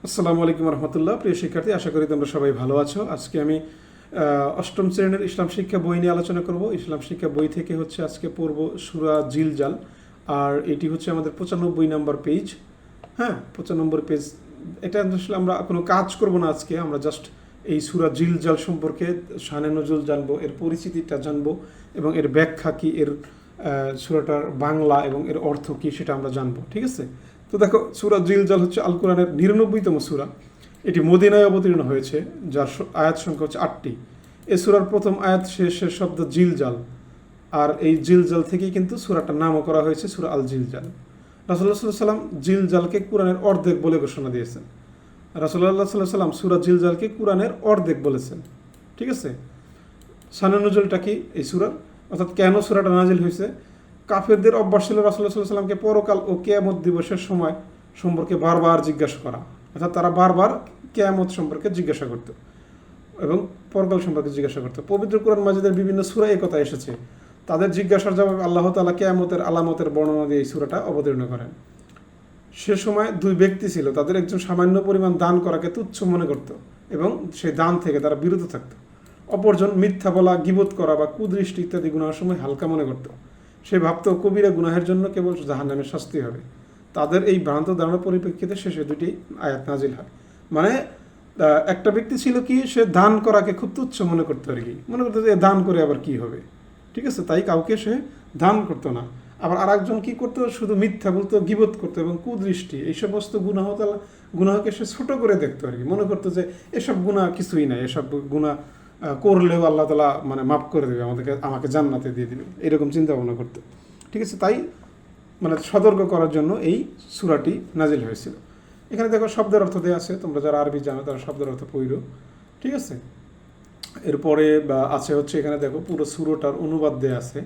আসসালামু আলাইকুম রহমতুল্লাহ। প্রিয় শিক্ষার্থী, আশা করি তোমরা সবাই ভালো আছো। আজকে আমি অষ্টম শ্রেণীর ইসলাম শিক্ষা বই নিয়ে আলোচনা করব। ইসলাম শিক্ষা বই থেকে হচ্ছে আজকে পড়ব সূরা জিলজাল, আর এটি হচ্ছে আমাদের 95 নম্বর পেজ। হ্যাঁ, 95 পেজ। এটা আসলে আমরা কোনো কাজ করব না আজকে, আমরা জাস্ট এই সূরা জিলজাল সম্পর্কে শানে নজুল জানবো, এর পরিচিতিটা জানবো এবং এর ব্যাখ্যা কি, এর সূরাটার বাংলা এবং এর অর্থ কি সেটা আমরা জানবো। ঠিক আছে? তো দেখো, সূরা জিলজাল হচ্ছে আল কোরআনের 99তম সূরা। এটি মদিনায় অবতীর্ণ হয়েছে, যার আয়াত সংখ্যা হচ্ছে 8টি। এই সূরার প্রথম আয়াত শেষের শব্দ জিলজাল, আর এই জিলজাল থেকেই কিন্তু সূরাটার নামও করা হয়েছে সূরা আল জিলজাল। রাসূলুল্লাহ সাল্লাল্লাহু আলাইহি ওয়াসাল্লাম জিলজালকে কোরআনের অর্ধেক বলে ঘোষণা দিয়েছেন। রাসূলুল্লাহ সাল্লাল্লাহু আলাইহি ওয়াসাল্লাম সূরা জিলজালকে কোরআনের অর্ধেক বলেছেন। ঠিক আছে? শানে নজুলটা কি এই সূরার, অর্থাৎ কেন সূরাটা নাজিল হয়েছে? কাফেরদের অভ্যাস ছিল রাসূলুল্লাহ সাল্লাল্লাহু আলাইহি ওয়াসাল্লামকে পরকাল ও কিয়ামত দিবসের সময় সম্পর্কে বারবার জিজ্ঞাসা করা। অর্থাৎ তারা বারবার কিয়ামত সম্পর্কে জিজ্ঞাসা করত এবং পরকাল সম্পর্কে জিজ্ঞাসা করত। পবিত্র কোরআন মাজিদের বিভিন্ন সূরায় এই কথা এসেছে। তাদের জিজ্ঞাসার জবাবে আল্লাহ তাআলা কিয়ামতের আলামতের বর্ণনা দিয়ে এই সূরাটা অবতীর্ণ করেন। সে সময় দুই ব্যক্তি ছিল, তাদের একজন সামান্য পরিমাণ দান করাকে তুচ্ছ মনে করত এবং সেই দান থেকে তারা বিরত থাকত। অপরজন মিথ্যা বলা, গীবত করা বা কুদৃষ্টি ইত্যাদি গুনাহের সময় হালকা মনে করত। সে ভাবত কবিরা গুনাহের জন্য কেবল জাহান্নামের শাস্তি হবে। তাদের এই ভ্রান্ত ধারণার পরিপ্রেক্ষিতে শেষে দুটি আয়াত নাজিল হয়। মানে একটা ব্যক্তি ছিল কি, সে দান করাকে খুব তুচ্ছ মনে করতো আর কি, মনে করতো যে দান করে আবার কি হবে। ঠিক আছে? তাই কাউকে সে দান করতো না। আবার আরেকজন কি করতো, শুধু মিথ্যা বলতো, গীবত করতো এবং কুদৃষ্টি এই সমস্ত গুনাহকে সে ছোট করে দেখতো আর কি, মনে করতো যে এসব গুনাহ কিছুই নাই, এসব গুনাহ করলেও আল্লাহ তাআলা মানে মাফ করে দেবে, আমাকে জান্নাতে দিয়ে দিবে, এরকম চিন্তা ভাবনা করতো। ঠিক আছে? তাই মানে সতর্ক করার জন্য এই সূরাটি নাজিল হয়েছিল। এখানে দেখো শব্দের অর্থ দেওয়া আছে, তোমরা যারা আরবি জানো তারা শব্দের অর্থ পড়ো। ঠিক আছে? এরপরে আছে হচ্ছে এখানে দেখো পুরো সূরাটার অনুবাদ দেয়া আছে।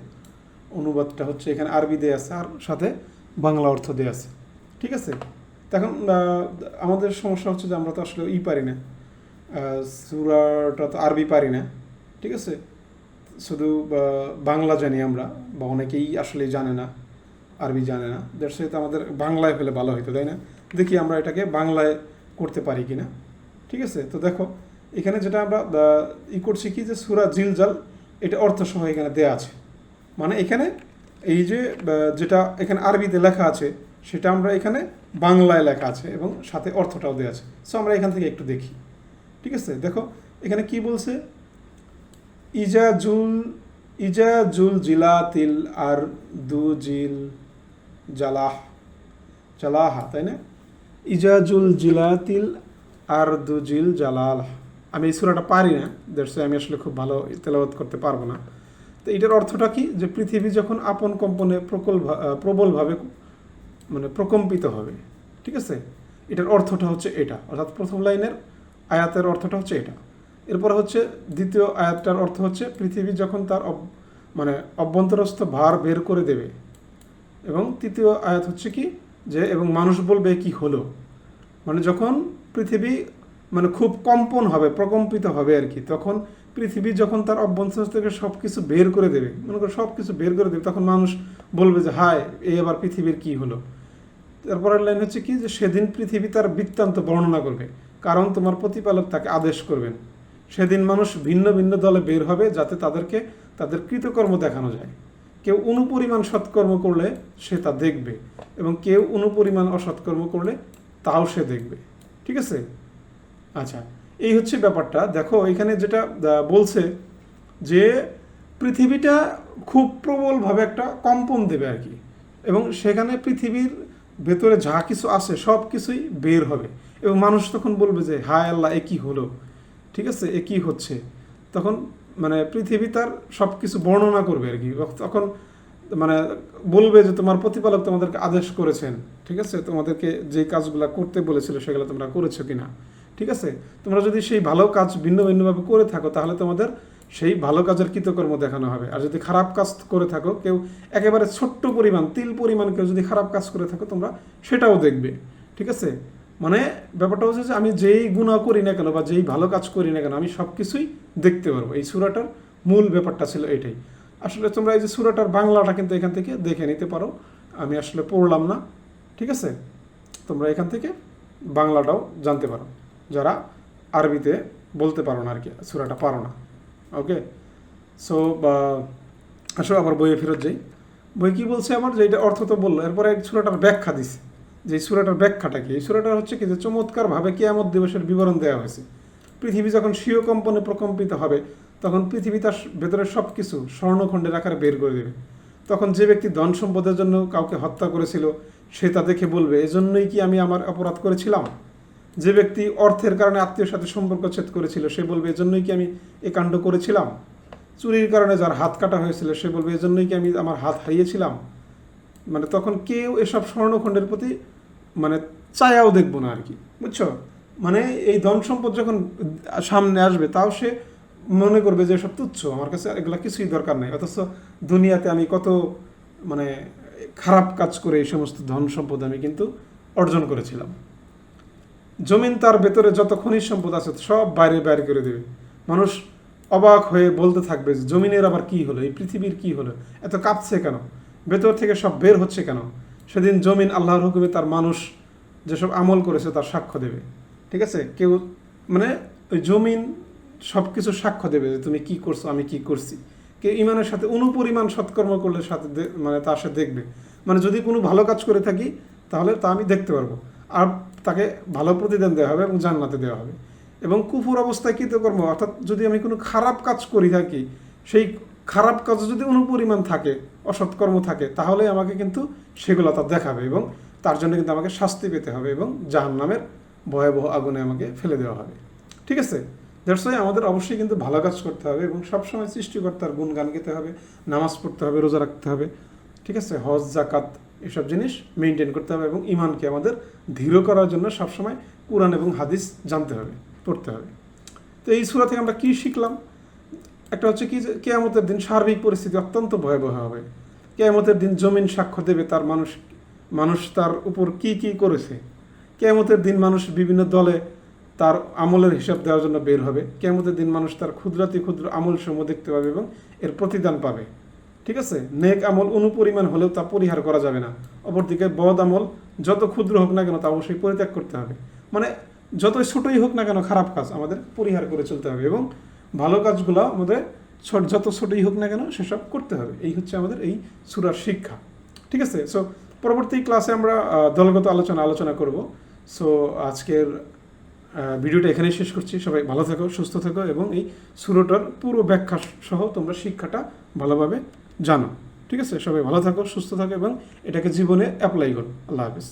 অনুবাদটা হচ্ছে এখানে আরবি দেয়া আছে আর সাথে বাংলা অর্থ দেয়া আছে। ঠিক আছে? এখন আমাদের সমস্যা হচ্ছে যে আমরা তো আসলে পারি না, সূরাটা তো আরবি পারি না। ঠিক আছে? শুধু বাংলা জানি আমরা, বা অনেকেই আসলে জানে না, আরবি জানে না। দ্যাটস ওয়াই আমাদের বাংলায় হলে ভালো হতো, তাই না? দেখি আমরা এটাকে বাংলায় করতে পারি কিনা। ঠিক আছে? তো দেখো এখানে যেটা আমরা করছি কি, যে সূরা জিলজাল এটা অর্থসহ এখানে দেয়া আছে। মানে এখানে এই যে যেটা এখানে আরবিতে লেখা আছে সেটা আমরা এখানে বাংলায় লেখা আছে এবং সাথে অর্থটাও দেওয়া আছে। সো আমরা এখান থেকে একটু দেখি। ঠিক আছে? দেখো এখানে কি বলছে, ইজাজুল জিলাতিল আর দু জিল জালাহা, তাই না? ইজাজুল জিলাতিল আর দু জিল জালাল। আমি এই সূরাটা পারি না, দ্যাটস আমি আসলে খুব ভালো তেলাওয়াত করতে পারবো না। তো এটার অর্থটা কি, যে পৃথিবী যখন আপন কম্পনে প্রবলভাবে মানে প্রকম্পিত হবে। ঠিক আছে? এটার অর্থটা হচ্ছে এটা, অর্থাৎ প্রথম লাইনের আয়াতের অর্থটা হচ্ছে এটা। এরপর হচ্ছে দ্বিতীয় আয়াতটার অর্থ হচ্ছে পৃথিবী যখন তার মানে অভ্যন্তরস্থ ভার বের করে দেবে। এবং তৃতীয় আয়াত হচ্ছে কি, যে এবং মানুষ বলবে কি হলো, মানে যখন পৃথিবী মানে খুব কম্পন হবে, প্রকম্পিত হবে আর কি, তখন পৃথিবী যখন তার অভ্যন্তর থেকে সব কিছু বের করে দেবে, মনে করো সব কিছু বের করে দেবে, তখন মানুষ বলবে যে হায়, এই আবার পৃথিবীর কি হলো। তারপরের লাইন হচ্ছে কি, যে সেদিন পৃথিবী তার বৃত্তান্ত বর্ণনা করবে, কারণ তোমার প্রতিপালক তাকে আদেশ করবেন। সেদিন মানুষ ভিন্ন ভিন্ন দলে বের হবে, যাতে তাদেরকে তাদের কৃতকর্ম দেখানো যায়। কেউ অনুপরিমাণ সৎকর্ম করলে সে তা দেখবে, এবং কেউ অনুপরিমাণ অসৎকর্ম করলে তাও সে দেখবে। ঠিক আছে? আচ্ছা, এই হচ্ছে ব্যাপারটা। দেখো এখানে যেটা বলছে যে পৃথিবীটা খুব প্রবলভাবে একটা কম্পন দেবে আর কি, এবং সেখানে পৃথিবীর ভেতরে যা কিছু আছে সব কিছুই বের হবে, এবং মানুষ তখন বলবে যে হায় আল্লাহ, এ কী হলো। ঠিক আছে? এ কী হচ্ছে। তখন মানে পৃথিবী তার সব কিছু বর্ণনা করবে আর কি, তখন মানে বলবে যে তোমার প্রতিপালক তোমাদেরকে আদেশ করেছেন, ঠিক আছে, তোমাদেরকে যে কাজগুলো করতে বলেছিল সেগুলো তোমরা করেছো কিনা। ঠিক আছে? তোমরা যদি সেই ভালো কাজ ভিন্ন ভিন্নভাবে করে থাকো, তাহলে তোমাদের সেই ভালো কাজের কৃতকর্ম দেখানো হবে। আর যদি খারাপ কাজ করে থাকো, কেউ একেবারে ছোট্ট পরিমাণ, তিল পরিমাণ কেউ যদি খারাপ কাজ করে থাকো, তোমরা সেটাও দেখবে। ঠিক আছে? মানে ব্যাপারটা হচ্ছে যে আমি যেই গুনাহ করি না কেন বা যেই ভালো কাজ করি না কেন, আমি সব কিছুই দেখতে পারবো। এই সূরাটার মূল ব্যাপারটা ছিল এটাই। আসলে তোমরা এই যে সূরাটার বাংলাটা কিন্তু এখান থেকে দেখে নিতে পারো, আমি আসলে পড়লাম না। ঠিক আছে? তোমরা এখান থেকে বাংলাটাও জানতে পারো, যারা আরবিতে বলতে পারো না আর কি, সূরাটা পারো না। ওকে, সো আসো আবার বইয়ে ফেরত যাই। বই কি বলছে আমার, যে এটা অর্থ তো বললো, এরপরে এই সূরাটার ব্যাখ্যা দিছে, যে এই সূরাটার ব্যাখ্যাটা কি। এই সূরাটা হচ্ছে কি, যে চমৎকারভাবে কিয়ামত দিবসের বিবরণ দেওয়া হয়েছে। পৃথিবী যখন স্বীয় কম্পনে প্রকম্পিত হবে, তখন পৃথিবী তার ভেতরে সব কিছু স্বর্ণখণ্ডের আকারে বের করে দেবে। তখন যে ব্যক্তি ধন সম্পদের জন্য কাউকে হত্যা করেছিল, সে তা দেখে বলবে, এজন্যই কি আমি আমার অপরাধ করেছিলাম? যে ব্যক্তি অর্থের কারণে আত্মীয়র সাথে সম্পর্ক ছেদ করেছিল, সে বলবে, এজন্যই কি আমি এ কাণ্ড করেছিলাম? চুরির কারণে যার হাত কাটা হয়েছিল, সে বলবে, এজন্যই কি আমি আমার হাত হারিয়েছিলাম? মানে তখন কেউ এসব স্বর্ণখণ্ডের প্রতি মানে চায়াও দেখবো না আর কি, বুঝছো? মানে এই ধন সম্পদ যখন সামনে আসবে, তাও সে মনে করবে যে সব তুচ্ছ, আমার কাছে এগুলো কিছুই দরকার নেই। অথচ দুনিয়াতে আমি কত মানে খারাপ কাজ করে এই সমস্ত ধন সম্পদ আমি কিন্তু অর্জন করেছিলাম। জমিন তার ভেতরে যত খনিজ সম্পদ আছে সব বাইরে বাইরে করে দেবে। মানুষ অবাক হয়ে বলতে থাকবে, যে জমিনের আবার কি হলো, এই পৃথিবীর কি হলো, এত কাঁপছে কেন, ভেতর থেকে সব বের হচ্ছে কেন? সেদিন জমিন আল্লাহর হুকুমে তার মানুষ যেসব আমল করেছে তার সাক্ষ্য দেবে। ঠিক আছে, কেউ মানে ওই জমিন সব কিছু সাক্ষ্য দেবে যে তুমি কি করছো, আমি কি করছি। কেউ ইমানের সাথে অনুপরিমাণ সৎকর্ম করলে সাথে মানে তার সাথে দেখবে, মানে যদি কোনো ভালো কাজ করে থাকি তাহলে তা আমি দেখতে পারবো, আর তাকে ভালো প্রতিদান দেওয়া হবে এবং জান্নাতে দেওয়া হবে। এবং কুফুর অবস্থায় কৃতকর্ম, অর্থাৎ যদি আমি কোনো খারাপ কাজ করি থাকি, সেই খারাপ কাজ যদি অনুপরিমাণ থাকে, অসৎকর্ম থাকে, তাহলে আমাকে কিন্তু সেগুলো তার দেখাবে এবং তার জন্য কিন্তু আমাকে শাস্তি পেতে হবে এবং জাহান্নামের ভয়াবহ আগুনে আমাকে ফেলে দেওয়া হবে। ঠিক আছে, দ্যাটস ওয়াই আমাদের অবশ্যই কিন্তু ভালো কাজ করতে হবে এবং সবসময় সৃষ্টিকর্তার গুণগান গেতে হবে, নামাজ পড়তে হবে, রোজা রাখতে হবে। ঠিক আছে, হজ জাকাত এসব জিনিস মেনটেন করতে হবে এবং ইমানকে আমাদের দৃঢ় করার জন্য সবসময় কুরআন এবং হাদিস জানতে হবে, পড়তে হবে। তো এই সূরা থেকে আমরা কি শিখলাম? একটা হচ্ছে কি, যে কিয়ামতের দিন সার্বিক পরিস্থিতি অত্যন্ত ভয়াবহ হবে। কিয়ামতের দিন জমিন সাক্ষ্য দেবে তার মানুষ তার উপর কি কি করেছে। কিয়ামতের দিন মানুষ বিভিন্ন দলে তার আমলের হিসাব দেওয়ার জন্য বের হবে। কিয়ামতের দিন মানুষ তার ক্ষুদ্রাতি ক্ষুদ্র আমল সমূহ দেখতে পাবে এবং এর প্রতিদান পাবে। ঠিক আছে, নেক আমল অনুপরিমাণ হলেও তা পরিহার করা যাবে না। অপরদিকে বদ আমল যত ক্ষুদ্র হোক না কেন তা অবশ্যই পরিত্যাগ করতে হবে। মানে যতই ছোটই হোক না কেন খারাপ কাজ আমাদের পরিহার করে চলতে হবে এবং ভালো কাজগুলো আমাদের যত ছোটই হোক না কেন সেসব করতে হবে। এই হচ্ছে আমাদের এই সূরার শিক্ষা। ঠিক আছে, সো পরবর্তী ক্লাসে আমরা দলগত আলোচনা করব। সো আজকের ভিডিওটা এখানেই শেষ করছি। সবাই ভালো থাকো, সুস্থ থাকো এবং এই সূরাটার পুরো ব্যাখ্যা সহ তোমরা শিক্ষাটা ভালোভাবে জানো। ঠিক আছে, সবাই ভালো থাকো, সুস্থ থাকো এবং এটাকে জীবনে অ্যাপ্লাই করো। আল্লাহ হাফেজ।